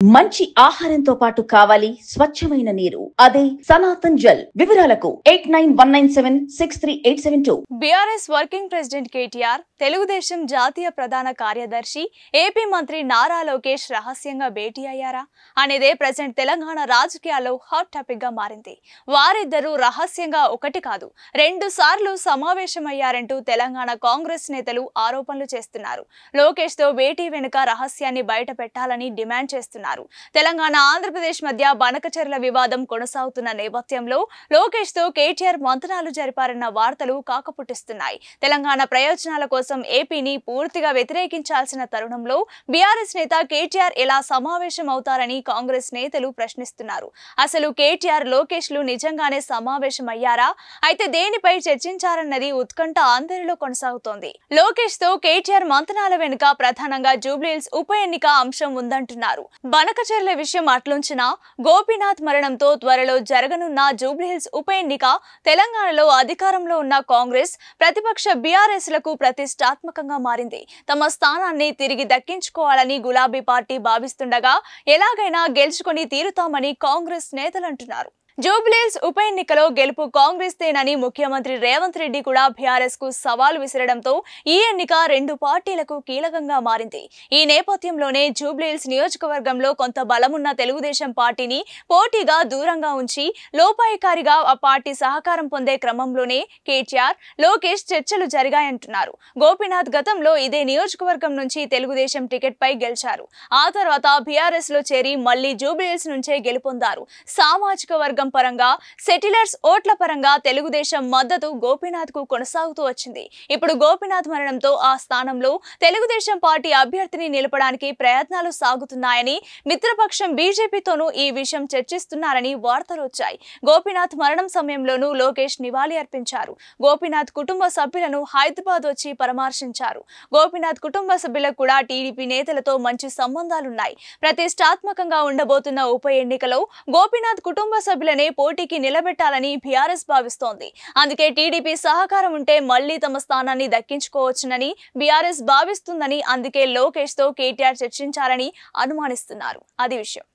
మంచి ఆహారంతో పాటు కావాలి స్వచ్ఛమైన నీరు. అదే సనాతన్ జల్. వివరాలకు 8919763872. BRS working president KTR, Telugu Desam జాతీయ ప్రధాన కార్యదర్శి ఏపీ మంత్రి నారా లోకేష్ రహస్యంగా భేటీ అయ్యారా అనేదే ప్రెజెంట్ తెలంగాణ రాజకీయాల్లో హాట్ టాపిక్ గా మారింది. వారిద్దరూ రహస్యంగా ఒకటి కాదు, 2 సార్లు సమావేశమయ్యారంటూ తెలంగాణ కాంగ్రెస్ నేతలు ఆరోపణలు చేస్తున్నారు. లోకేష్ తో భేటీ వెనుక రహస్యాన్ని బయట పెట్టాలని డిమాండ్ చేస్తున్నారు. తెలంగాణ ఆంధ్రప్రదేశ్ మధ్య బనకచెర్ల వివాదం కొనసాగుతున్న నేపథ్యంలో లోకేష్ తో కేటీఆర్ మంతనాలు జరిపారన్న వార్తలు కాకపుట్టిస్తున్నాయి. తెలంగాణ ప్రయోజనాల కోసం ఏపీని పూర్తిగా వ్యతిరేకించాల్సిన తరుణంలో బీఆర్ఎస్ నేత కేటీఆర్ ఎలా సమావేశం అవుతారని కాంగ్రెస్ నేతలు ప్రశ్నిస్తున్నారు. అసలు కేటీఆర్ లోకేష్ లు నిజంగానే సమావేశమయ్యారా? అయితే దేనిపై చర్చించారన్నది ఉత్కంఠ అందరిలో కొనసాగుతోంది. లోకేష్ తో కేటీఆర్ మంతనాల వెనుక ప్రధానంగా జూబ్లీహిల్స్ ఉప ఎన్నిక అంశం ఉందంటున్నారు. బనకచెర్ల విషయం అట్లుంచినా గోపీనాథ్ మరణంతో త్వరలో జరగనున్న జూబ్లీహిల్స్ ఉప ఎన్నిక తెలంగాణలో అధికారంలో ఉన్న కాంగ్రెస్, ప్రతిపక్ష బీఆర్ఎస్ లకు ప్రతిష్టాత్మకంగా మారింది. తమ స్థానాన్ని తిరిగి దక్కించుకోవాలని గులాబీ పార్టీ భావిస్తుండగా ఎలాగైనా గెలుచుకొని తీరుతామని కాంగ్రెస్ నేతలు అంటున్నారు. జూబ్లీహిల్స్ ఉప ఎన్నికలో గెలుపు కాంగ్రెస్ తేనని ముఖ్యమంత్రి రేవంత్ రెడ్డి కూడా బీఆర్ఎస్ కు సవాల్ విసరడంతో ఈ ఎన్నిక 2 పార్టీలకు కీలకంగా మారింది. ఈ నేపథ్యంలోనే జూబ్లీహిల్స్ నియోజకవర్గంలో కొంత బలమున్న తెలుగుదేశం పార్టీని పోటీగా దూరంగా ఉంచి లోపాయికారిగా ఆ పార్టీ సహకారం పొందే క్రమంలోనే కేటీఆర్, లోకేష్ చర్చలు జరిగాయంటున్నారు. గోపీనాథ్ గతంలో ఇదే నియోజకవర్గం నుంచి తెలుగుదేశం టికెట్ పై గెలిచారు. ఆ తర్వాత బీఆర్ఎస్ లో చేరి మళ్లీ జూబ్లీహిల్స్ నుంచే గెలుపొందారు. సామాజిక వర్గం పరంగా, సెటిలర్స్ ఓట్ల పరంగా తెలుగుదేశం మద్దతు గోపీనాథ్ కు కొనసాగుతూ వచ్చింది. ఇప్పుడు గోపీనాథ్ మరణంతో ఆ స్థానంలో తెలుగుదేశం పార్టీ అభ్యర్థిని నిలపడానికి ప్రయత్నాలు సాగుతున్నాయని, మిత్రపక్షం బీజేపీతోనూ ఈ విషయం చర్చిస్తున్నారని వార్తలు వచ్చాయి. గోపీనాథ్ మరణం సమయంలోనూ లోకేష్ నివాళి అర్పించారు. గోపీనాథ్ కుటుంబ సభ్యులను హైదరాబాద్ వచ్చి పరామర్శించారు. గోపీనాథ్ కుటుంబ సభ్యులకు కూడా టీడీపీ నేతలతో మంచి సంబంధాలున్నాయి. ప్రతిష్టాత్మకంగా ఉండబోతున్న ఉప ఎన్నికలో గోపీనాథ్ కుటుంబ సభ్యులనే పోటీకి నిలబెట్టాలని బీఆర్ఎస్ భావిస్తోంది. అందుకే టీడీపీ సహకారం ఉంటే మళ్లీ తమ స్థానాన్ని దక్కించుకోవచ్చునని బీఆర్ఎస్ భావిస్తుందని, అందుకే లోకేష్ తో కేటీఆర్ చర్చించారని అనుమానిస్తున్నారు. అది విషయం.